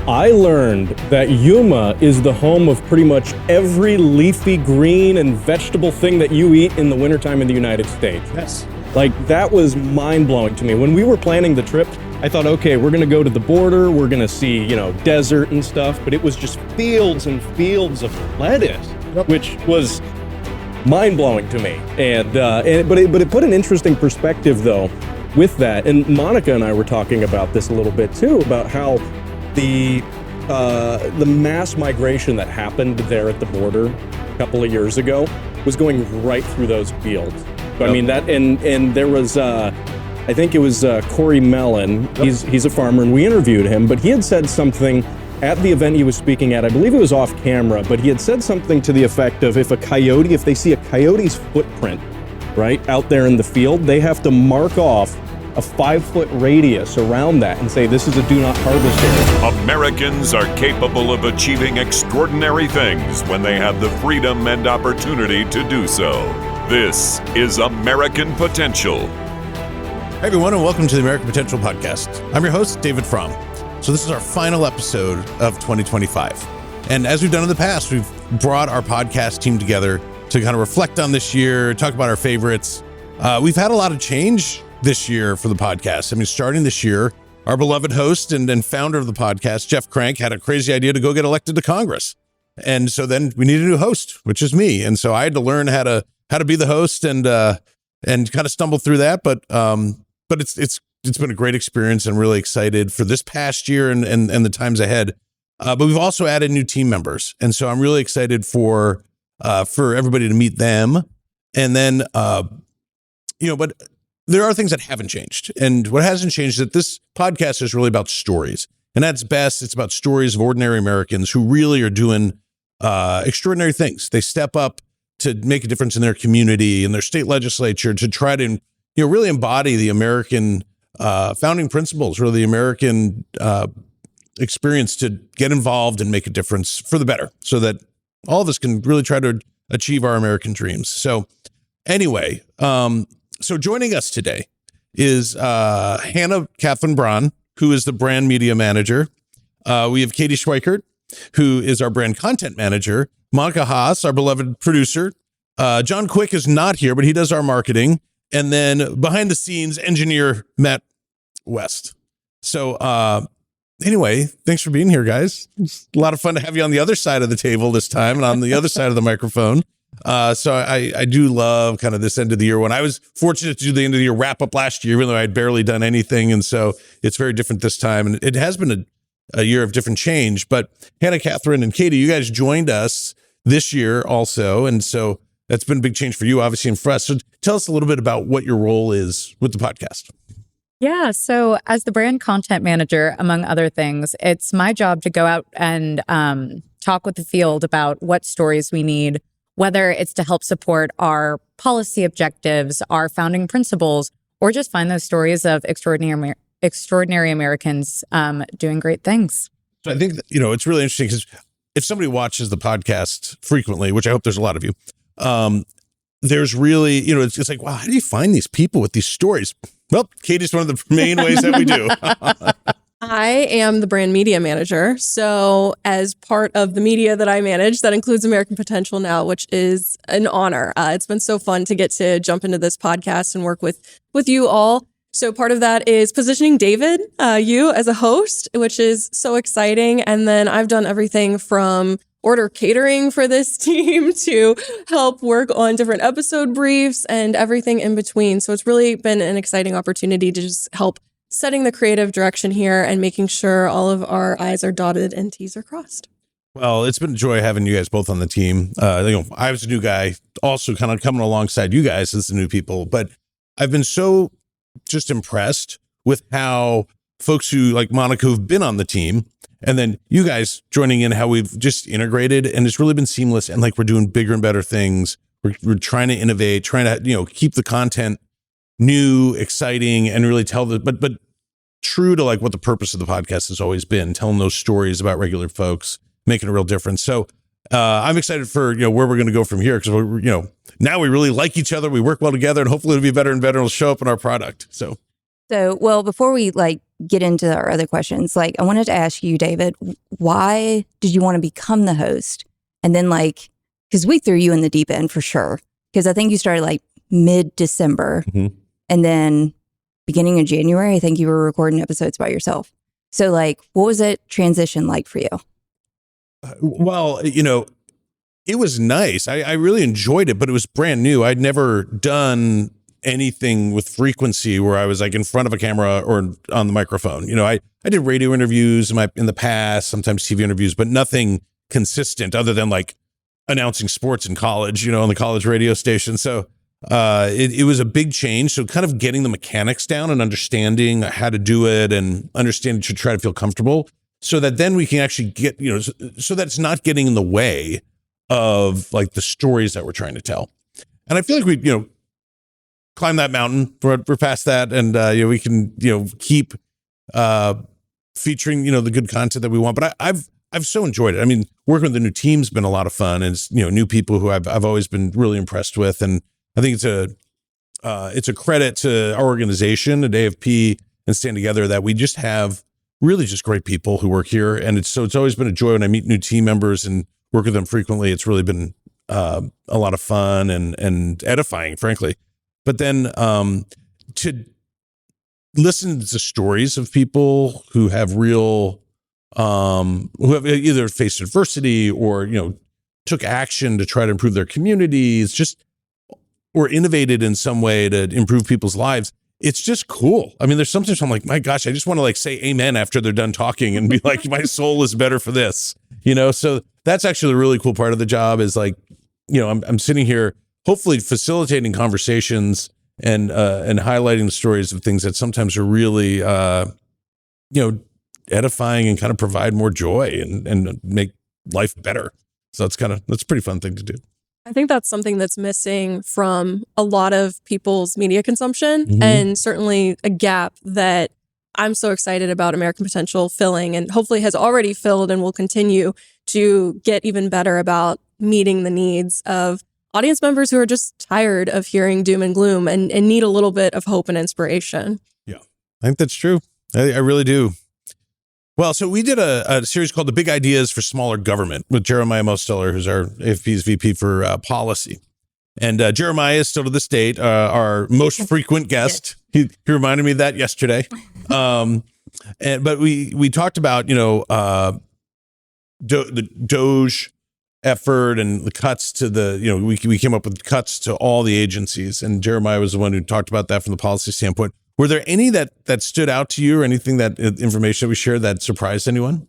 I learned that Yuma is the home of pretty much every leafy green and vegetable thing that you eat in the wintertime in the United States. Yes. Like, that was mind-blowing to me. When we were planning the trip, I thought, okay, we're gonna go to the border, we're gonna see, desert and stuff, but it was just fields and fields of lettuce, which was mind-blowing to me. But it put an interesting perspective, though, with that. And Monica and I were talking about this a little bit, too, about how the mass migration that happened there at the border a couple of years ago was going right through those fields. I mean, that, and there was, I think it was Corey Mellon. He's a farmer, and we interviewed him, but he had said something at the event he was speaking at. I believe it was off camera, but he had said something to the effect of if they see a coyote's footprint, right, out there in the field, they have to mark off a 5-foot radius around that and say, this is a do not harvest area. Americans are capable of achieving extraordinary things when they have the freedom and opportunity to do so. This is American Potential. Hey everyone, and welcome to the American Potential Podcast. I'm your host, David Fromm. So this is our final episode of 2025. And as we've done in the past, we've brought our podcast team together to kind of reflect on this year, talk about our favorites. We've had a lot of change this year for the podcast. I mean, starting this year, our beloved host and founder of the podcast, Jeff Crank, had a crazy idea to go get elected to Congress. And so then we need a new host, which is me. And so I had to learn how to be the host and kind of stumble through that. But it's been a great experience, and really excited for this past year and the times ahead. But we've also added new team members. And so I'm really excited for everybody to meet them. And then, but there are things that haven't changed. And what hasn't changed is that this podcast is really about stories. And that's best. It's about stories of ordinary Americans who really are doing extraordinary things. They step up to make a difference in their community and their state legislature to try to, really embody the American founding principles, or the American experience to get involved and make a difference for the better, so that all of us can really try to achieve our American dreams. So anyway, so joining us today is Hannah Catherine Braun, who is the brand media manager. We have Katie Schweikert, who is our brand content manager. Monica Haas, our beloved producer. John Quick is not here, but he does our marketing. And then behind the scenes, engineer Matt West. So anyway, thanks for being here, guys. It's a lot of fun to have you on the other side of the table this time and on the other side of the microphone. So I do love kind of this end of the year one. I was fortunate to do the end of the year wrap up last year, even though I'd barely done anything. And so it's very different this time. And it has been a year of different change. But Hannah, Catherine, and Katie, you guys joined us this year also. And so that's been a big change for you, obviously, and for us. So tell us a little bit about what your role is with the podcast. Yeah. So as the brand content manager, among other things, it's my job to go out and talk with the field about what stories we need, whether it's to help support our policy objectives, our founding principles, or just find those stories of extraordinary Americans doing great things. So I think that, it's really interesting because if somebody watches the podcast frequently, which I hope there's a lot of you, there's really, it's like, wow, how do you find these people with these stories? Well, Katie's one of the main ways that we do. I am the brand media manager. So as part of the media that I manage, that includes American Potential now, which is an honor. It's been so fun to get to jump into this podcast and work with you all. So part of that is positioning David, you as a host, which is so exciting. And then I've done everything from order catering for this team to help work on different episode briefs and everything in between. So it's really been an exciting opportunity to just help setting the creative direction here and making sure all of our I's are dotted and T's are crossed. Well, it's been a joy having you guys both on the team. I was a new guy, also kind of coming alongside you guys as the new people, but I've been so just impressed with how folks who like Monica who've been on the team, and then you guys joining in, how we've just integrated, and it's really been seamless. And like, we're doing bigger and better things. We're trying to innovate, trying to, keep the content new, exciting, and really tell but true to like what the purpose of the podcast has always been, telling those stories about regular folks, making a real difference. So I'm excited for, where we're going to go from here, because we're, now we really like each other. We work well together, and hopefully it'll be better and better. It'll show up in our product. So, well, before we get into our other questions, like I wanted to ask you, David, why did you want to become the host? And then like, because we threw you in the deep end for sure. Because I think you started like mid-December. Mm-hmm. And then beginning of January, I think you were recording episodes by yourself. So like, what was that transition like for you? Well, it was nice. I really enjoyed it, but it was brand new. I'd never done anything with frequency where I was like in front of a camera or on the microphone. I did radio interviews in the past, sometimes TV interviews, but nothing consistent other than like announcing sports in college, on the college radio station. So it was a big change. So kind of getting the mechanics down and understanding how to do it and understanding to try to feel comfortable so that then we can actually get, so that it's not getting in the way of like the stories that we're trying to tell. And I feel like we, climb that mountain. We're past that, and we can keep featuring the good content that we want. But I've so enjoyed it. I mean, working with the new team's been a lot of fun, and it's new people who I've always been really impressed with, and I think it's a credit to our organization at AFP and Stand Together that we just have really just great people who work here, and it's always been a joy when I meet new team members and work with them frequently. It's really been a lot of fun and edifying, frankly. But then to listen to stories of people who have real, who have either faced adversity or, took action to try to improve their communities, or innovated in some way to improve people's lives. It's just cool. I mean, there's sometimes I'm like, my gosh, I just want to like say amen after they're done talking and be like, my soul is better for this, So that's actually the really cool part of the job is like, I'm sitting here hopefully facilitating conversations and highlighting the stories of things that sometimes are really, edifying and kind of provide more joy and make life better. So that's a pretty fun thing to do. I think that's something that's missing from a lot of people's media consumption, Mm-hmm. and certainly a gap that I'm so excited about American Potential filling, and hopefully has already filled and will continue to get even better about meeting the needs of audience members who are just tired of hearing doom and gloom and need a little bit of hope and inspiration. Yeah, I think that's true. I really do. Well, so we did a series called The Big Ideas for Smaller Government with Jeremiah Mosteller, who's our AFP's VP for policy. And Jeremiah is still to this date our most frequent guest. He reminded me of that yesterday. But we talked about, the Doge effort and the cuts to we came up with cuts to all the agencies, and Jeremiah was the one who talked about that from the policy standpoint. Were there any that stood out to you, or anything that information that we shared that surprised anyone?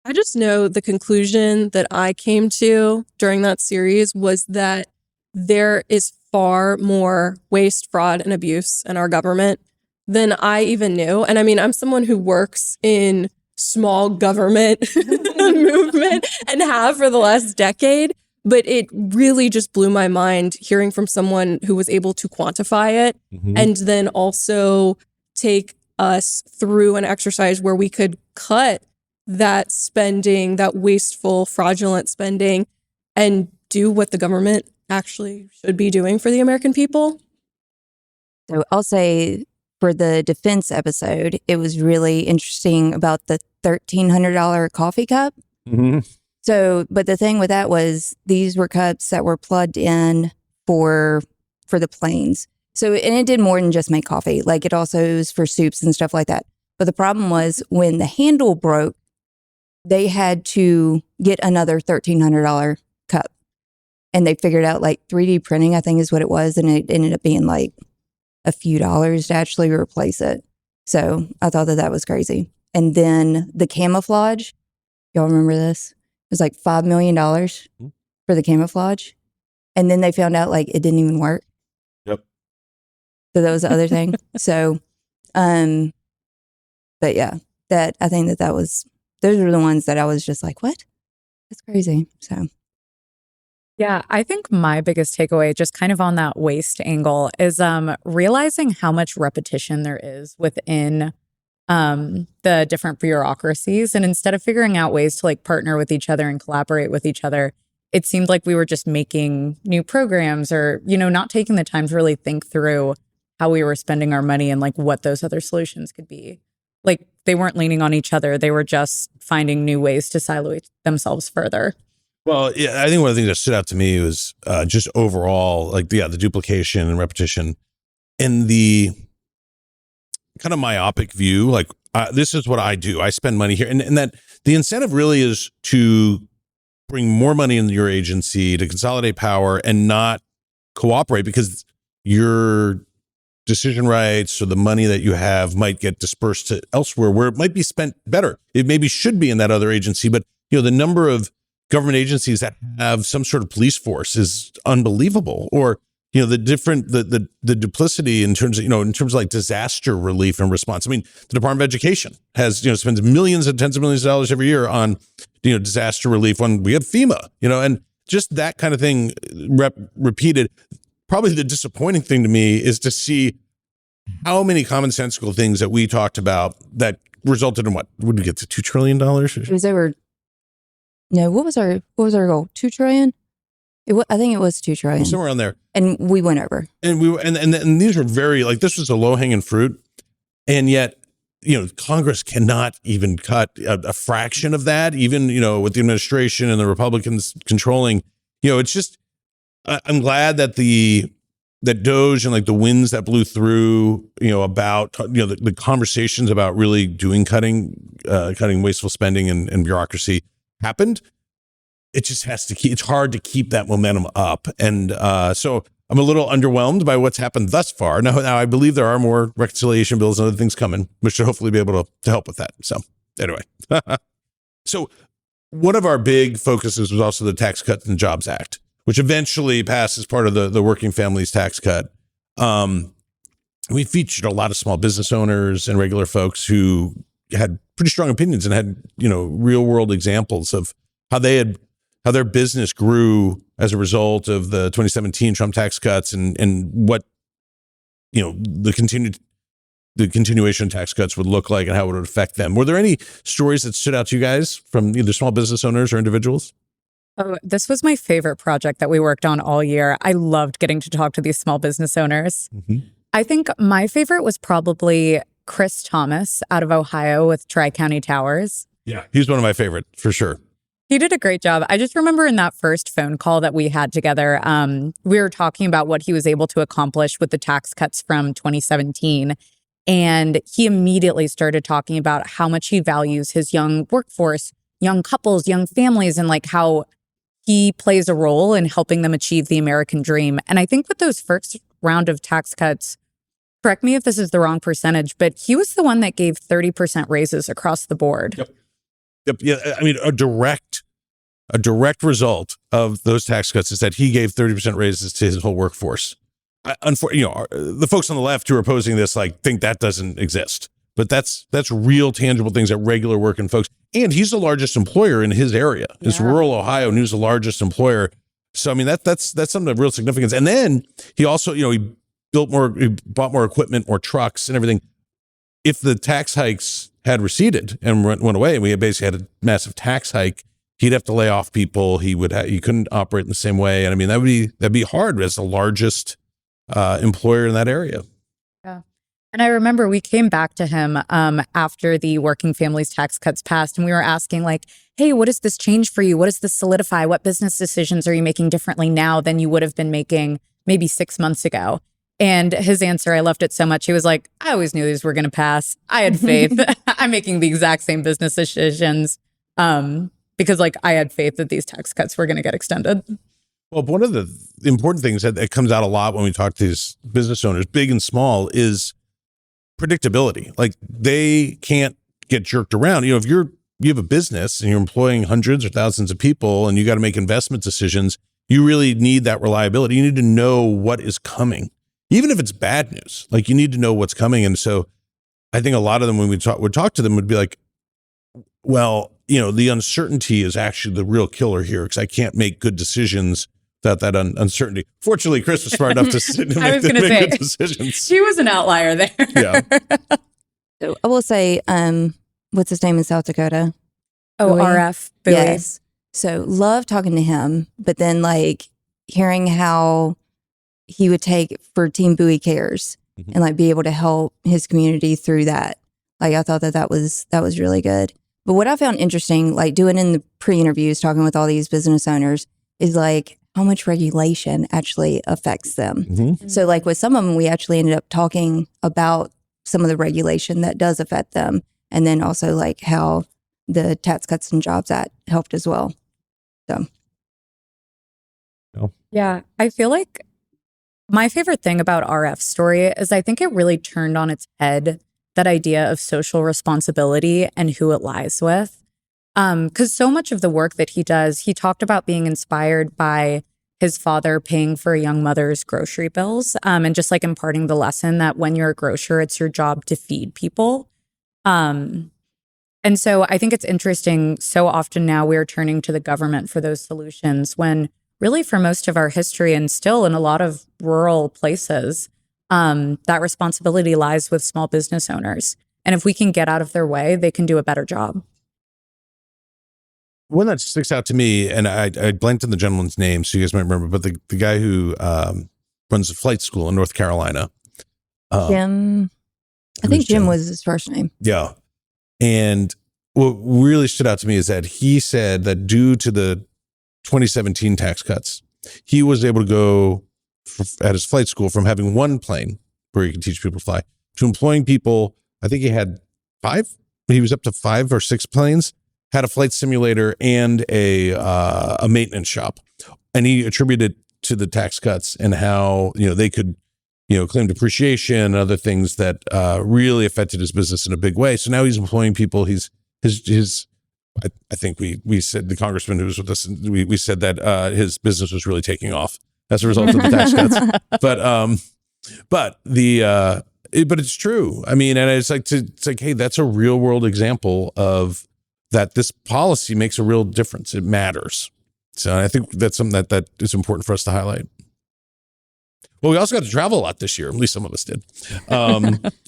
I just know the conclusion that I came to during that series was that there is far more waste, fraud, and abuse in our government than I even knew. And I mean, I'm someone who works in small government movement and have for the last decade. But it really just blew my mind hearing from someone who was able to quantify it, Mm-hmm. and then also take us through an exercise where we could cut that spending, that wasteful, fraudulent spending, and do what the government actually should be doing for the American people. So I'll say for the defense episode, it was really interesting about the $1,300 coffee cup. Mm-hmm. So, but the thing with that was these were cups that were plugged in for the planes. So, and it did more than just make coffee. Like it also was for soups and stuff like that. But the problem was when the handle broke, they had to get another $1,300 cup. And they figured out like 3D printing, I think is what it was. And it ended up being like a few dollars to actually replace it. So I thought that was crazy. And then the camouflage, y'all remember this? It was like $5 million for the camouflage. And then they found out like it didn't even work. Yep. So that was the other thing. So, but yeah, that I think that was, those were the ones that I was just like, what? That's crazy. So. Yeah, I think my biggest takeaway, just kind of on that waste angle, is realizing how much repetition there is within the different bureaucracies. And instead of figuring out ways to like partner with each other and collaborate with each other, it seemed like we were just making new programs or, not taking the time to really think through how we were spending our money and like what those other solutions could be. like they weren't leaning on each other. They were just finding new ways to silo themselves further. Well, yeah, I think one of the things that stood out to me was just overall, like, the duplication and repetition and the kind of myopic view. Like, this is what I do. I spend money here. And that the incentive really is to bring more money into your agency, to consolidate power and not cooperate, because your decision rights or the money that you have might get dispersed to elsewhere where it might be spent better. It maybe should be in that other agency, but the number of government agencies that have some sort of police force is unbelievable. Or the different the duplicity in terms of like disaster relief and response. I mean, the Department of Education has spends millions and tens of millions of dollars every year on disaster relief when we have FEMA, and just that kind of thing repeated. Probably the disappointing thing to me is to see how many commonsensical things that we talked about that resulted in what did we get to $2 trillion? It was over. No, what was our goal? 2 trillion. I think it was 2 trillion, somewhere around there, and we went over. And and these are very, like, this was a low hanging fruit, and yet Congress cannot even cut a fraction of that, even with the administration and the Republicans controlling. It's just I'm glad that that DOGE and like the winds that blew through, about the conversations about really doing cutting wasteful spending and bureaucracy happened. It just has to it's hard to keep that momentum up. And so I'm a little underwhelmed by what's happened thus far. Now I believe there are more reconciliation bills and other things coming, which should hopefully be able to help with that. So anyway, so one of our big focuses was also the Tax Cuts and Jobs Act, which eventually passed as part of the Working Families Tax Cut. We featured a lot of small business owners and regular folks who had pretty strong opinions and had, real world examples of how their business grew as a result of the 2017 Trump tax cuts and what, the continuation of tax cuts would look like and how it would affect them. Were there any stories that stood out to you guys from either small business owners or individuals? Oh, this was my favorite project that we worked on all year. I loved getting to talk to these small business owners. Mm-hmm. I think my favorite was probably Chris Thomas out of Ohio with Tri-County Towers. Yeah, he's one of my favorites for sure. He did a great job. I just remember in that first phone call that we had together, we were talking about what he was able to accomplish with the tax cuts from 2017. And he immediately started talking about how much he values his young workforce, young couples, young families, and like how he plays a role in helping them achieve the American dream. And I think with those first round of tax cuts, correct me if this is the wrong percentage, but he was the one that gave 30% raises across the board. Yep. Yeah. I mean, a direct result of those tax cuts is that he gave 30% raises to his whole workforce. Unfortunately, the folks on the left who are opposing this think that doesn't exist, but that's real tangible things that regular working folks. And he's the largest employer in his area. Yeah. It's rural Ohio, and he was the largest employer. So I mean, that's something of real significance. And then he also, he bought more equipment, more trucks, and everything. If the tax hikes had receded and went away, and we had basically had a massive tax hike, he'd have to lay off people. He couldn't operate in the same way. And I mean, that'd be hard as the largest employer in that area. Yeah. And I remember we came back to him after the Working Families tax cuts passed, and we were asking like, hey, what does this change for you? What does this solidify? What business decisions are you making differently now than you would have been making maybe 6 months ago? And his answer, I loved it so much. He was like, I always knew these were going to pass. I had faith. I'm making the exact same business decisions because like I had faith that these tax cuts were going to get extended. Well, one of the important things that comes out a lot when we talk to these business owners, big and small, is predictability. Like they can't get jerked around. If you have a business and you're employing hundreds or thousands of people and you got to make investment decisions, you really need that reliability. You need to know what is coming, even if it's bad news. Like you need to know what's coming. And so I think a lot of them, when we would talk to them, would be like, well, the uncertainty is actually the real killer here because I can't make good decisions without that uncertainty. Fortunately, Chris was smart enough to make good decisions. She was an outlier there. Yeah. So I will say, what's his name in South Dakota? Oh, RF. Bowie. Yes. So love talking to him, but then like hearing how he would take for Team Bowie Cares and like be able to help his community through that. Like, I thought that was really good. But what I found interesting, like doing in the pre-interviews, talking with all these business owners, is like how much regulation actually affects them. Mm-hmm. So like with some of them, we actually ended up talking about some of the regulation that does affect them. And then also like how the Tax Cuts and Jobs Act helped as well. So. Yeah, I feel like my favorite thing about RF's story is I think it really turned on its head that idea of social responsibility and who it lies with. Because so much of the work that he does, he talked about being inspired by his father paying for a young mother's grocery bills, and just like imparting the lesson that when you're a grocer, it's your job to feed people. And so I think it's interesting. So often now we're turning to the government for those solutions when really for most of our history and still in a lot of rural places, that responsibility lies with small business owners. And if we can get out of their way, they can do a better job. One that sticks out to me, and I blanked on the gentleman's name, so you guys might remember, but the guy who runs a flight school in North Carolina. Jim. I think Jim was his first name. Yeah. And what really stood out to me is that he said that due to the 2017 tax cuts, he was able to go at his flight school from having one plane where he could teach people to fly to employing people. I think he had 5. He was up to 5 or 6 planes, had a flight simulator and a maintenance shop. And he attributed to the tax cuts and how, they could, claim depreciation and other things that really affected his business in a big way. So now he's employing people. I think we said, the congressman who was with us, we said that his business was really taking off as a result of the tax cuts. But it's true. I mean, and it's like, hey, that's a real world example of that. This policy makes a real difference. It matters. So I think that's something that is important for us to highlight. Well, we also got to travel a lot this year. At least some of us did.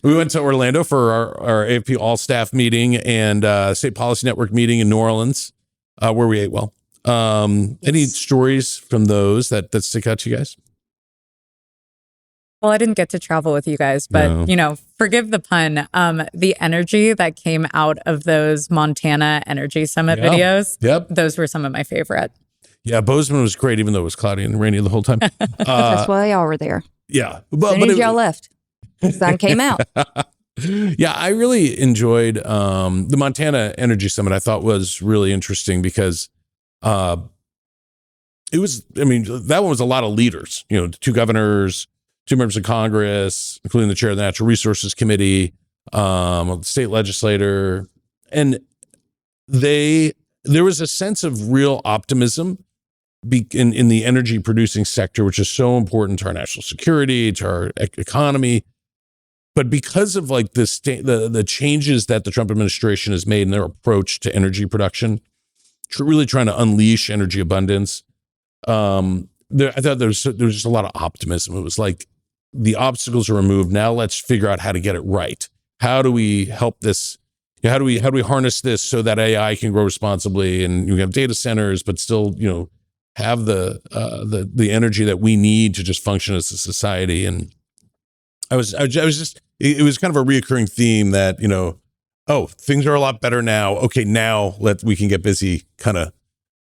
We went to Orlando for our AFP all staff meeting and State Policy Network meeting in New Orleans, where we ate well. Any stories from those that stick out to you guys? Well, I didn't get to travel with you guys, but, forgive the pun. The energy that came out of those Montana Energy Summit videos, those were some of my favorite. Yeah, Bozeman was great, even though it was cloudy and rainy the whole time. That's why y'all were there. Yeah. As soon as y'all left, the sun came out. Yeah, I really enjoyed the Montana Energy Summit. I thought was really interesting because that one was a lot of leaders, 2 governors, 2 members of Congress, including the chair of the Natural Resources Committee, a state legislator. And there was a sense of real optimism in the energy producing sector, which is so important to our national security, to our economy. But because of like the changes that the Trump administration has made in their approach to energy production, really trying to unleash energy abundance, I thought there was just a lot of optimism. It was like the obstacles are removed. Now let's figure out how to get it right. How do we help this? How do we harness this so that AI can grow responsibly and you have data centers, but still, have the energy that we need to just function as a society? And it was kind of a reoccurring theme that, things are a lot better now. Okay, now we can get busy kind of,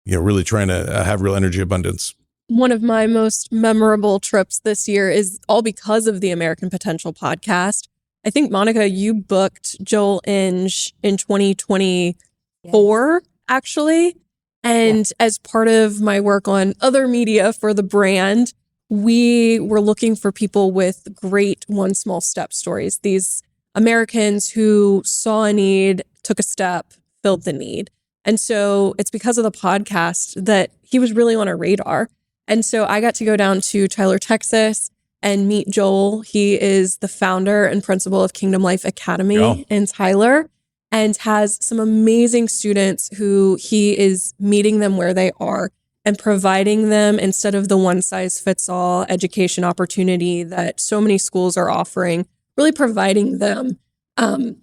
really trying to have real energy abundance. One of my most memorable trips this year is all because of the American Potential podcast. I think, Monica, you booked Joel Inge in 2024, actually. And as part of my work on other media for the brand, we were looking for people with great one small step stories. These Americans who saw a need, took a step, filled the need. And so it's because of the podcast that he was really on our radar. And so I got to go down to Tyler, Texas and meet Joel. He is the founder and principal of Kingdom Life Academy in Tyler and has some amazing students who he is meeting them where they are and providing them, instead of the one-size-fits-all education opportunity that so many schools are offering, really providing them an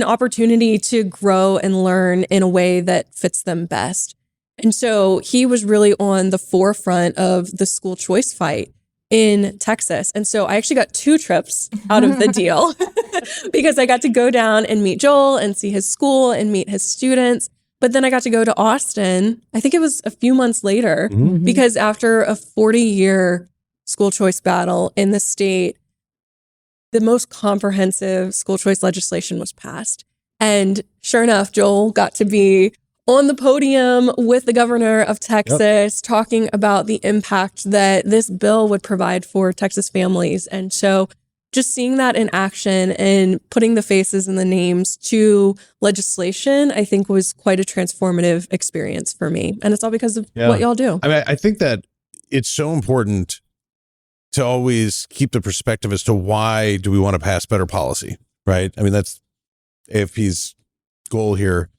opportunity to grow and learn in a way that fits them best. And so he was really on the forefront of the school choice fight. in Texas. And so I actually got 2 trips out of the deal because I got to go down and meet Joel and see his school and meet his students. But then I got to go to Austin, I think it was a few months later, because after a 40-year school choice battle in the state, the most comprehensive school choice legislation was passed. And sure enough, Joel got to be on the podium with the governor of Texas talking about the impact that this bill would provide for Texas families. And so just seeing that in action and putting the faces and the names to legislation, I think was quite a transformative experience for me. And it's all because of what y'all do. I mean, I think that it's so important to always keep the perspective as to why do we want to pass better policy, right? I mean, that's AFP's goal here.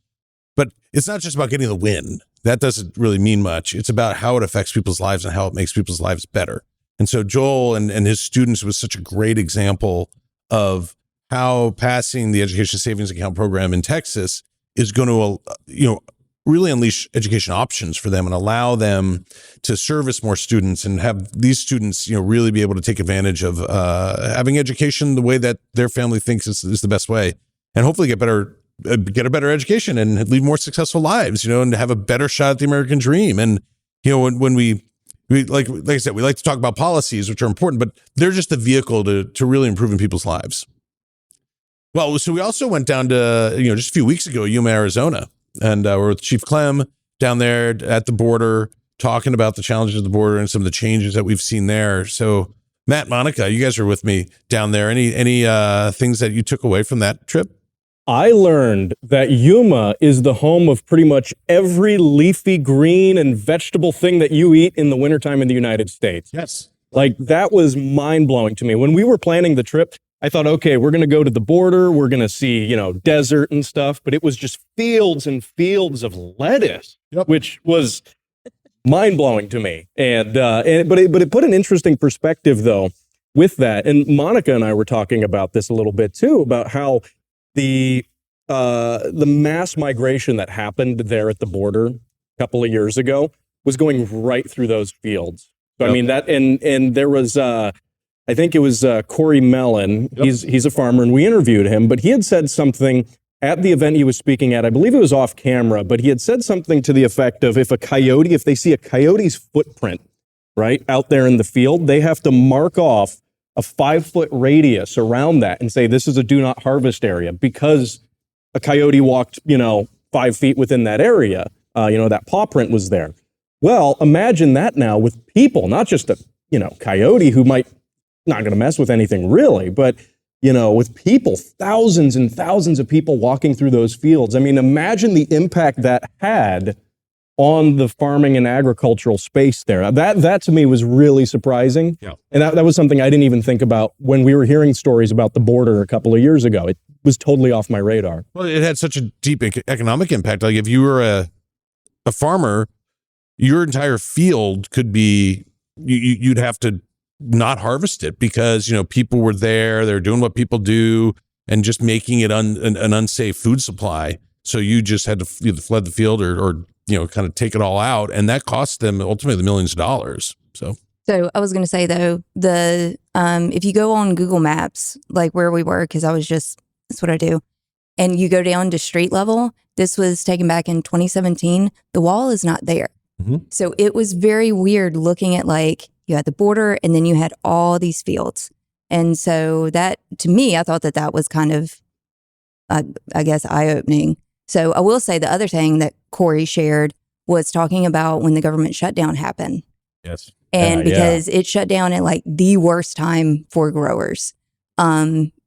But it's not just about getting the win. That doesn't really mean much. It's about how it affects people's lives and how it makes people's lives better. And so Joel and his students was such a great example of how passing the Education Savings Account program in Texas is going to, really unleash education options for them and allow them to service more students and have these students, really be able to take advantage of having education the way that their family thinks is the best way, and hopefully get a better education and lead more successful lives, and have a better shot at the American dream. And, when we like I said, we like to talk about policies, which are important, but they're just the vehicle to really improving people's lives. Well, so we also went down to, just a few weeks ago, Yuma, Arizona, and we're with Chief Clem down there at the border, talking about the challenges of the border and some of the changes that we've seen there. So Matt, Monica, you guys are with me down there. Any things that you took away from that trip? I learned that Yuma is the home of pretty much every leafy green and vegetable thing that you eat in the wintertime in the United States. Yes. Like, that was mind-blowing to me. When we were planning the trip, I thought, okay, we're going to go to the border. We're going to see, desert and stuff. But it was just fields and fields of lettuce, which was mind-blowing to me. But it put an interesting perspective, though, with that. And Monica and I were talking about this a little bit, too, about how the mass migration that happened there at the border a couple of years ago was going right through those fields. So, I mean, that, and there was, I think it was Corey Mellon. He's a farmer, and we interviewed him, but he had said something at the event he was speaking at. I believe it was off camera, but he had said something to the effect of if they see a coyote's footprint, right, out there in the field, they have to mark off a 5-foot radius around that and say, this is a do not harvest area, because a coyote walked, 5 feet within that area. That paw print was there. Well, imagine that now with people, not just a, coyote who might not going to mess with anything really, but, with people, thousands and thousands of people walking through those fields. I mean, imagine the impact that had on the farming and agricultural space there. That to me was really surprising. Yeah. And that was something I didn't even think about when we were hearing stories about the border a couple of years ago. It was totally off my radar. Well, it had such a deep economic impact. Like, if you were a farmer, your entire field could be, you'd have to not harvest it because, people were there, they're doing what people do and just making it an unsafe food supply. So you just had to either flood the field or kind of take it all out. And that cost them ultimately millions of dollars. So I was going to say, though, if you go on Google Maps, like where we were, because that's what I do, and you go down to street level, this was taken back in 2017, the wall is not there. Mm-hmm. So it was very weird looking at, like, you had the border and then you had all these fields. And so that, to me, I thought that was kind of, I guess, eye-opening. So I will say the other thing that Corey shared was talking about when the government shutdown happened. Yes. And because it shut down at like the worst time for growers.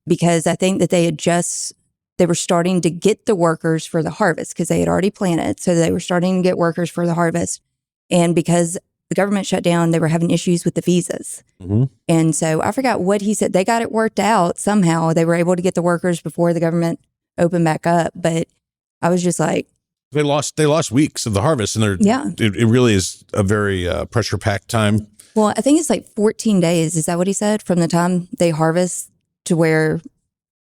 Because I think that they were starting to get the workers for the harvest because they had already planted. So they were starting to get workers for the harvest. And because the government shut down, they were having issues with the visas. Mm-hmm. And so I forgot what he said. They got it worked out somehow. They were able to get the workers before the government opened back up. But I was just like, they lost weeks of the harvest, and it really is a very pressure packed time. Well, I think it's like 14 days. Is that what he said? From the time they harvest to where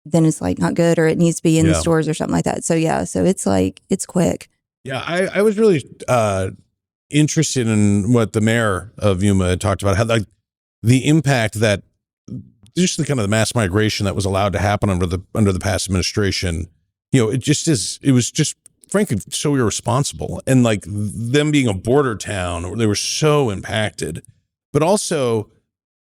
then it's like not good, or it needs to be in the stores or something like that. So so it's like, it's quick. Yeah, I was really interested in what the mayor of Yuma talked about, how the impact that just the kind of the mass migration that was allowed to happen under the past administration, it was just frankly so irresponsible. And like them being a border town, they were so impacted, but also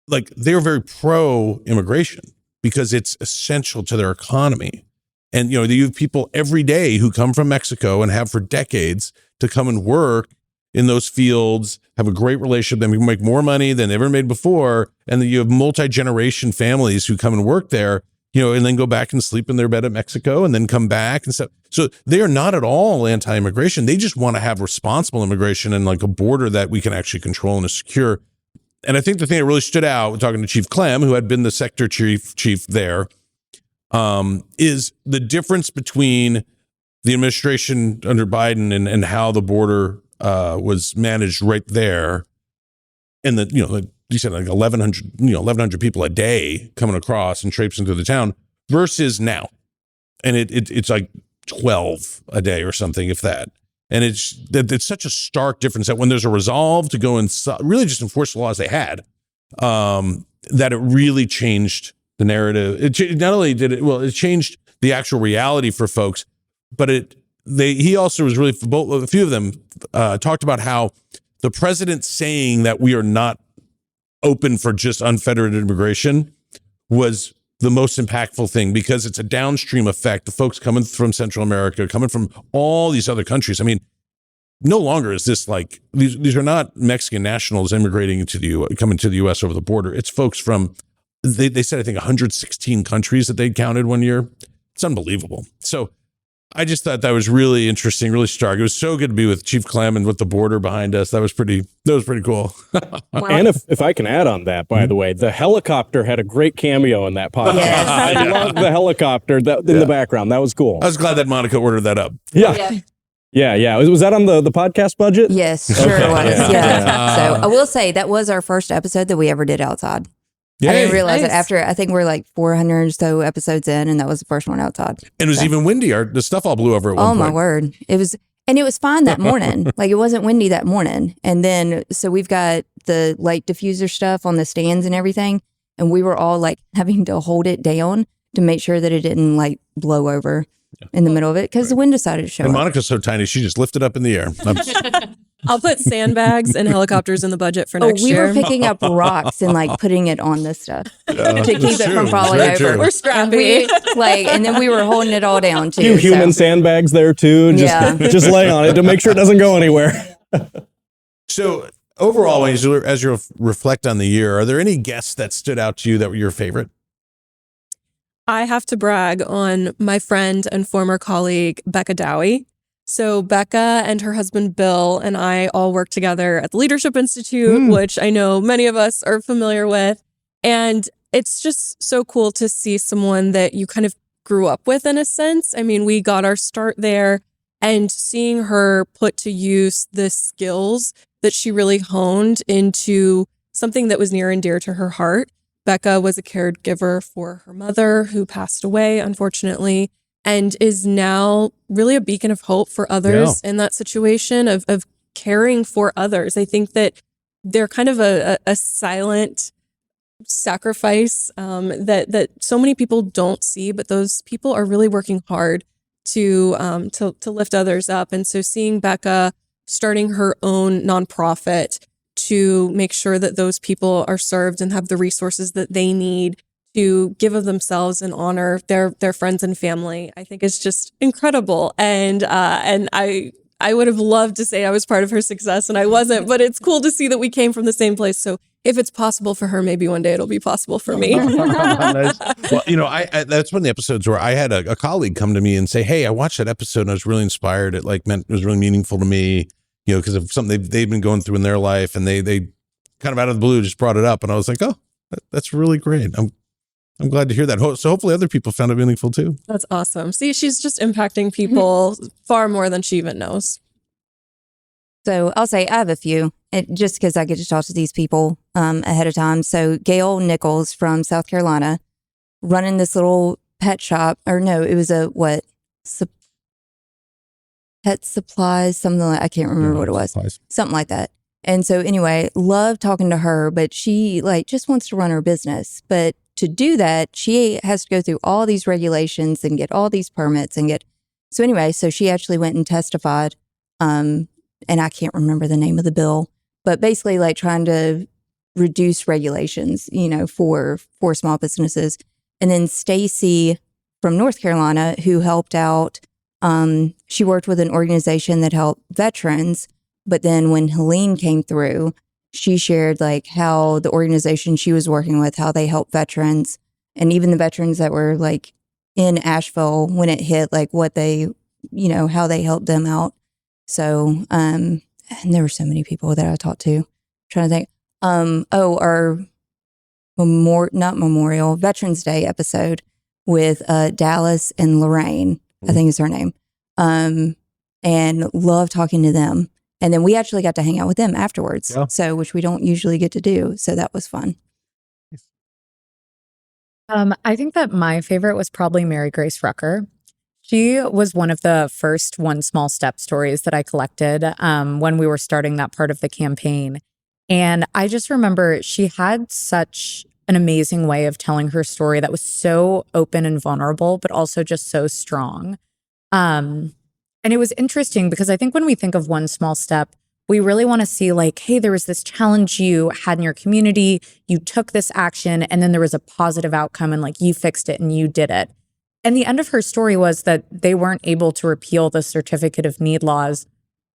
like they were very pro immigration because it's essential to their economy. And, you have people every day who come from Mexico and have for decades to come and work in those fields, have a great relationship. They can make more money than they ever made before. And then you have multi-generation families who come and work there, and then go back and sleep in their bed at Mexico and then come back and stuff. So they are not at all anti-immigration. They just want to have responsible immigration and like a border that we can actually control and is secure. And I think the thing that really stood out, talking to Chief Clem, who had been the sector chief there, is the difference between the administration under Biden and how the border was managed right there, and you said like 1,100 people a day coming across and traipsing through the town versus now, and it's like 12 a day or something, if that. And it's such a stark difference that when there's a resolve to go and really just enforce the laws they had, that it really changed the narrative. Not only did it changed the actual reality for folks, but he also was really, a few of them talked about how the president saying that we are not open for just unfettered immigration was the most impactful thing, because it's a downstream effect. The folks coming from Central America, coming from all these other countries. I mean, no longer is this like, these are not Mexican nationals immigrating coming to the U.S. over the border. It's folks from, they said, I think 116 countries that they counted one year. It's unbelievable. So I just thought that was really interesting, really stark. It was so good to be with Chief Clem and with the border behind us. That was pretty cool. And if I can add on that, by the way, the helicopter had a great cameo in that podcast. Yes. I love the helicopter in the background. That was cool. I was glad that Monica ordered that up. Yeah. Was that on the podcast budget? Yes, sure was. Yeah. So I will say that was our first episode that we ever did outside. Yay. I didn't realize it after, I think we're like 400 or so episodes in, and that was the first one outside. And it was even windy. The stuff all blew over at one point. Oh, my word. It was fine that morning. Like, it wasn't windy that morning. And then, so we've got the light diffuser stuff on the stands and everything. And we were all like having to hold it down to make sure that it didn't like blow over in the middle of it, because the wind decided to show And up. Monica's so tiny, she just lifted up in the air. I'll put sandbags and helicopters in the budget for next year. We were picking up rocks and like putting it on this stuff to keep it from falling over. We're scrappy. And then we were holding it all down too. A few human sandbags there too. Just lay on it to make sure it doesn't go anywhere. So overall, as you reflect on the year, are there any guests that stood out to you that were your favorite? I have to brag on my friend and former colleague, Becca Dowie. So Becca and her husband, Bill, and I all work together at the Leadership Institute, which I know many of us are familiar with. And it's just so cool to see someone that you kind of grew up with, in a sense. I mean, we got our start there, and seeing her put to use the skills that she really honed into something that was near and dear to her heart. Becca was a caregiver for her mother, who passed away, unfortunately, and is now really a beacon of hope for others in that situation of caring for others. I think that they're kind of a silent sacrifice that so many people don't see, but those people are really working hard to lift others up. And so seeing Becca starting her own nonprofit to make sure that those people are served and have the resources that they need to give of themselves and honor their friends and family, I think is just incredible. And I would have loved to say I was part of her success, and I wasn't, but it's cool to see that we came from the same place. So if it's possible for her, maybe one day it'll be possible for me. Nice. Well, I that's one of the episodes where I had a colleague come to me and say, "Hey, I watched that episode and I was really inspired. It was really meaningful to me, because of something they've been going through in their life, and they kind of out of the blue just brought it up." And I was like, "Oh, that's really great. I'm glad to hear that." So hopefully other people found it meaningful too. That's awesome. See, she's just impacting people far more than she even knows. So I'll say I have a few, just because I get to talk to these people ahead of time. So Gail Nichols from South Carolina, running this little pet shop, or no, it was pet supplies, something like, I can't remember what it was. Supplies. Something like that. And so anyway, love talking to her, but she like just wants to run her business. But to do that, she has to go through all these regulations and get all these permits and get. So anyway, so she actually went and testified. And I can't remember the name of the bill, but basically like trying to reduce regulations, for small businesses. And then Stacy from North Carolina, who helped out, she worked with an organization that helped veterans. But then when Helene came through, she shared like how the organization she was working with, how they help veterans, and even the veterans that were like in Asheville when it hit, like what they, how they helped them out. So, and there were so many people that I talked to. I'm trying to think. Our not Memorial, Veterans Day episode with Dallas and Lorraine, I think is her name. And love talking to them. And then we actually got to hang out with them afterwards. Yeah. So, which we don't usually get to do. So that was fun. I think that my favorite was probably Mary Grace Rucker. She was one of the first One Small Step stories that I collected when we were starting that part of the campaign. And I just remember she had such an amazing way of telling her story that was so open and vulnerable, but also just so strong. And it was interesting because I think when we think of One Small Step, we really want to see like, hey, there was this challenge you had in your community, you took this action, and then there was a positive outcome and like you fixed it and you did it. And the end of her story was that they weren't able to repeal the Certificate of Need laws,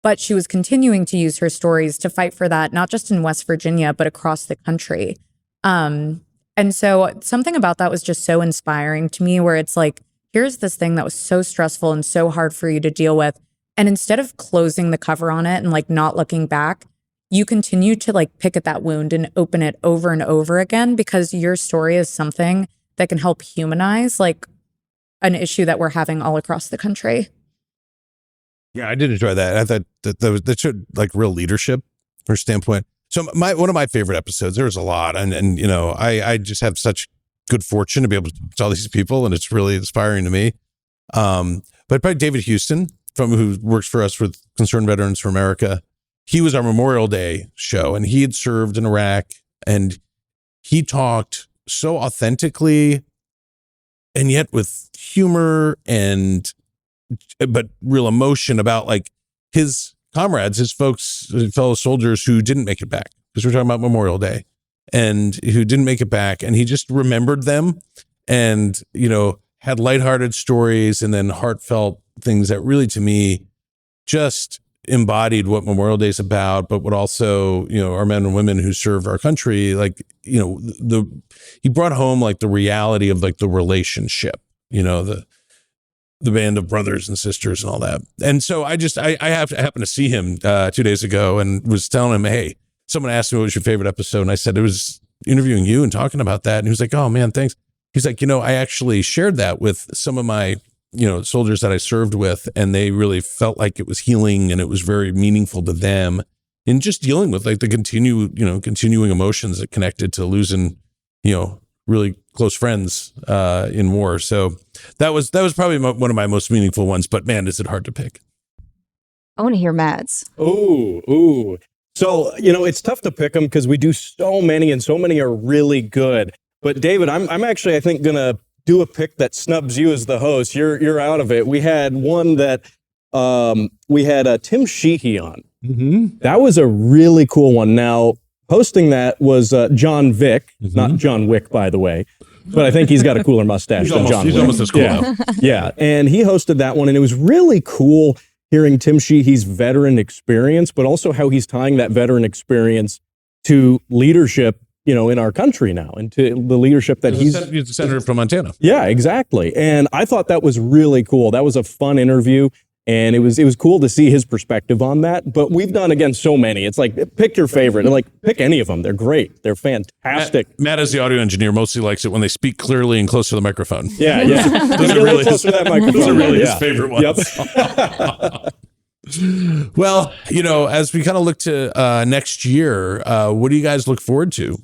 but she was continuing to use her stories to fight for that, not just in West Virginia, but across the country. And so something about that was just so inspiring to me, where it's like, here's this thing that was so stressful and so hard for you to deal with. And instead of closing the cover on it and like not looking back, you continue to like pick at that wound and open it over and over again, because your story is something that can help humanize like an issue that we're having all across the country. Yeah, I did enjoy that. I thought that showed like real leadership from her standpoint. So one of my favorite episodes, there was a lot. And I just have such good fortune to be able to talk to all these people, and it's really inspiring to me. But probably David Houston, who works for us with Concerned Veterans for America. He was our Memorial Day show, and he had served in Iraq, and he talked so authentically and yet with humor but real emotion about like his comrades, his folks, his fellow soldiers who didn't make it back, because we're talking about Memorial Day, and who didn't make it back. And he just remembered them and, had lighthearted stories and then heartfelt things that really, to me, just embodied what Memorial Day is about, but what also, our men and women who serve our country, like, he brought home like the reality of like the relationship, the band of brothers and sisters and all that. And so I happened to see him 2 days ago and was telling him, hey, someone asked me what was your favorite episode. And I said, it was interviewing you and talking about that. And he was like, oh man, thanks. He's like, I actually shared that with some of my, soldiers that I served with, and they really felt like it was healing and it was very meaningful to them in just dealing with like the continuing emotions that connected to losing, really close friends in war. So that was probably one of my most meaningful ones, but man, is it hard to pick. I want to hear Matt's. Ooh. So, it's tough to pick them because we do so many, and so many are really good. But David, I'm actually, I think, going to do a pick that snubs you as the host. You're out of it. We had one that we had Tim Sheehy on. Mm-hmm. That was a really cool one. Now, hosting that was John Vick, not John Wick, by the way. But I think he's got a cooler mustache than John Wick. He's almost as cool now. Yeah, and he hosted that one, and it was really cool hearing Tim Sheehy's veteran experience, but also how he's tying that veteran experience to leadership, in our country now, and to the leadership that he's a senator from Montana. Yeah, exactly. And I thought that was really cool. That was a fun interview, and it was cool to see his perspective on that. But we've done, again, so many. It's like, pick your favorite. And like, pick any of them. They're great. They're fantastic. Matt, as the audio engineer, mostly likes it when they speak clearly and close to the microphone. Yeah. Those are really close to that microphone. Those are really his favorite ones. Yep. Well, as we kind of look to next year, what do you guys look forward to?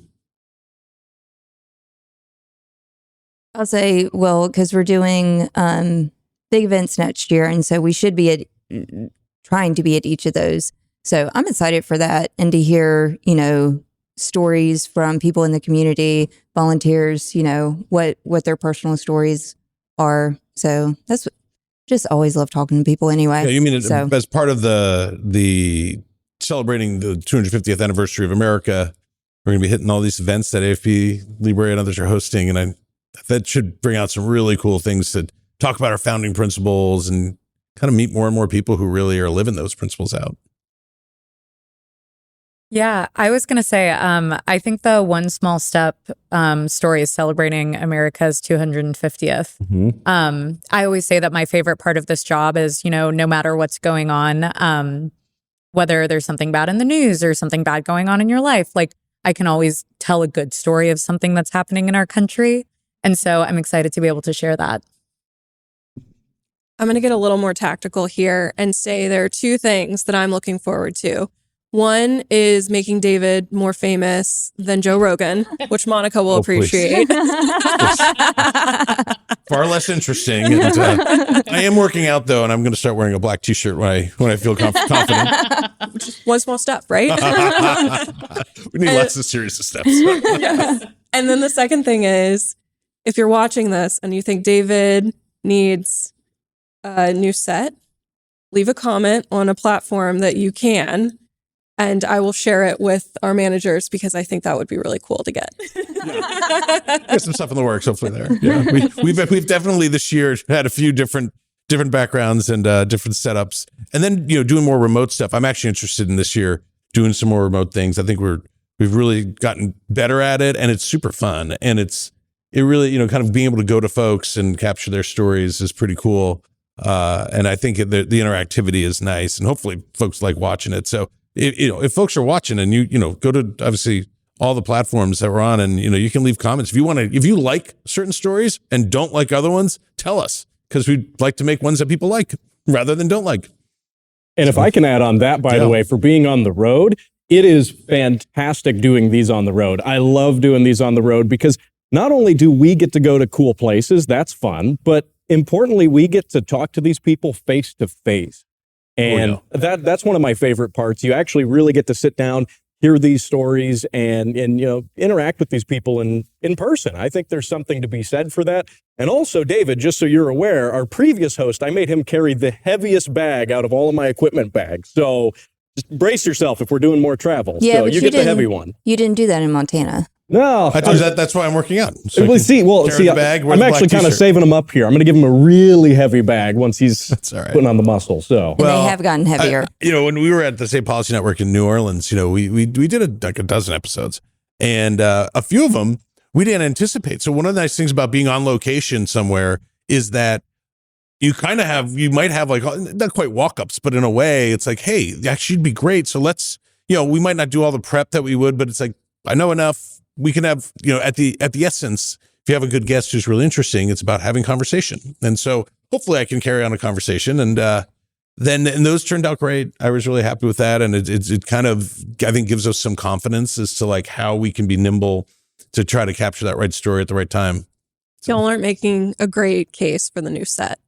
I'll say, well, because we're doing big events next year, and so we should be trying to be at each of those. So I'm excited for that and to hear, stories from people in the community, volunteers, what their personal stories are. So that's just always love talking to people anyway. Yeah, you mean as part of the celebrating the 250th anniversary of America, we're going to be hitting all these events that AFP, Libre, and others are hosting, and that should bring out some really cool things to talk about our founding principles and kind of meet more and more people who really are living those principles out. Yeah, I was going to say, I think the One Small Step story is celebrating America's 250th. Mm-hmm. I always say that my favorite part of this job is, no matter what's going on, whether there's something bad in the news or something bad going on in your life, like I can always tell a good story of something that's happening in our country. And so I'm excited to be able to share that. I'm going to get a little more tactical here and say there are two things that I'm looking forward to. One is making David more famous than Joe Rogan, which Monica will appreciate. Far less interesting. And, I am working out though, and I'm going to start wearing a black T-shirt when I feel confident. One small step, right? We need lots of series of steps. Yes. And then the second thing is, if you're watching this and you think David needs a new set, leave a comment on a platform that you can. And I will share it with our managers because I think that would be really cool to get. There's some stuff in the works, hopefully there. Yeah, we've definitely this year had a few different backgrounds and different setups, and then doing more remote stuff. I'm actually interested in this year doing some more remote things. I think we've really gotten better at it, and it's super fun. And it really kind of being able to go to folks and capture their stories is pretty cool. And I think the interactivity is nice, and hopefully folks like watching it. So. If folks are watching and you go to obviously all the platforms that we're on, and you can leave comments if you like certain stories and don't like other ones, tell us, because we'd like to make ones that people like rather than don't like. And if I can add on that, by the way, for being on the road, it is fantastic doing these on the road. I love doing these on the road because not only do we get to go to cool places, that's fun, but importantly, we get to talk to these people face to face. And that's one of my favorite parts. You actually really get to sit down, hear these stories, and interact with these people in person. I think there's something to be said for that. And also, David, just so you're aware, our previous host, I made him carry the heaviest bag out of all of my equipment bags. So just brace yourself if we're doing more travel. Yeah, so you get the heavy one. You didn't do that in Montana. No, I told you that's why I'm working out. So I'm actually kind of saving him up here. I'm going to give him a really heavy bag once he's putting on the muscle. So and they have gotten heavier. When we were at the State Policy Network in New Orleans, we did a dozen episodes, and a few of them we didn't anticipate. So one of the nice things about being on location somewhere is that you might have like not quite walk-ups, but in a way it's like, hey, actually it'd be great. So let's, we might not do all the prep that we would, but it's like, I know enough. We can have, at the essence, if you have a good guest who's really interesting, it's about having conversation. And so hopefully I can carry on a conversation. And then those turned out great. I was really happy with that. And it kind of, I think, gives us some confidence as to like how we can be nimble to try to capture that right story at the right time. So. Y'all aren't making a great case for the new set.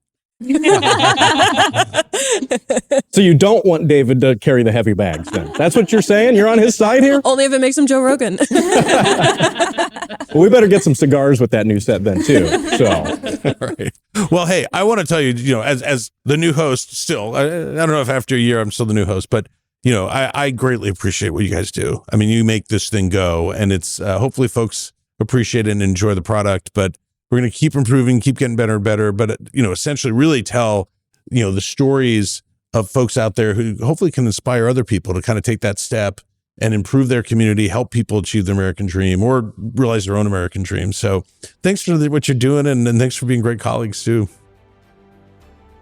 So you don't want David to carry the heavy bags then? That's what you're saying? You're on his side here? Only if it makes him Joe Rogan. Well, we better get some cigars with that new set then too. So, all right. Well, hey, I want to tell you, as the new host still, I don't know if after a year I'm still the new host, but I greatly appreciate what you guys do. I mean, you make this thing go, and it's hopefully folks appreciate it and enjoy the product, but we're going to keep improving, keep getting better and better, but, essentially really tell, the stories of folks out there who hopefully can inspire other people to kind of take that step and improve their community, help people achieve their American dream or realize their own American dream. So thanks for what you're doing, and thanks for being great colleagues too.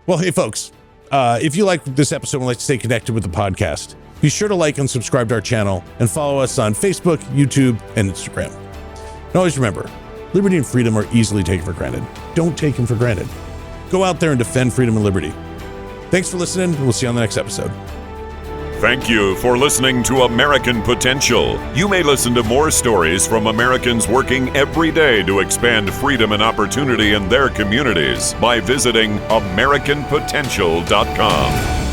Well, hey folks, if you like this episode and would like to stay connected with the podcast, be sure to like and subscribe to our channel and follow us on Facebook, YouTube, and Instagram. And always remember, liberty and freedom are easily taken for granted. Don't take them for granted. Go out there and defend freedom and liberty. Thanks for listening, and we'll see you on the next episode. Thank you for listening to American Potential. You may listen to more stories from Americans working every day to expand freedom and opportunity in their communities by visiting AmericanPotential.com.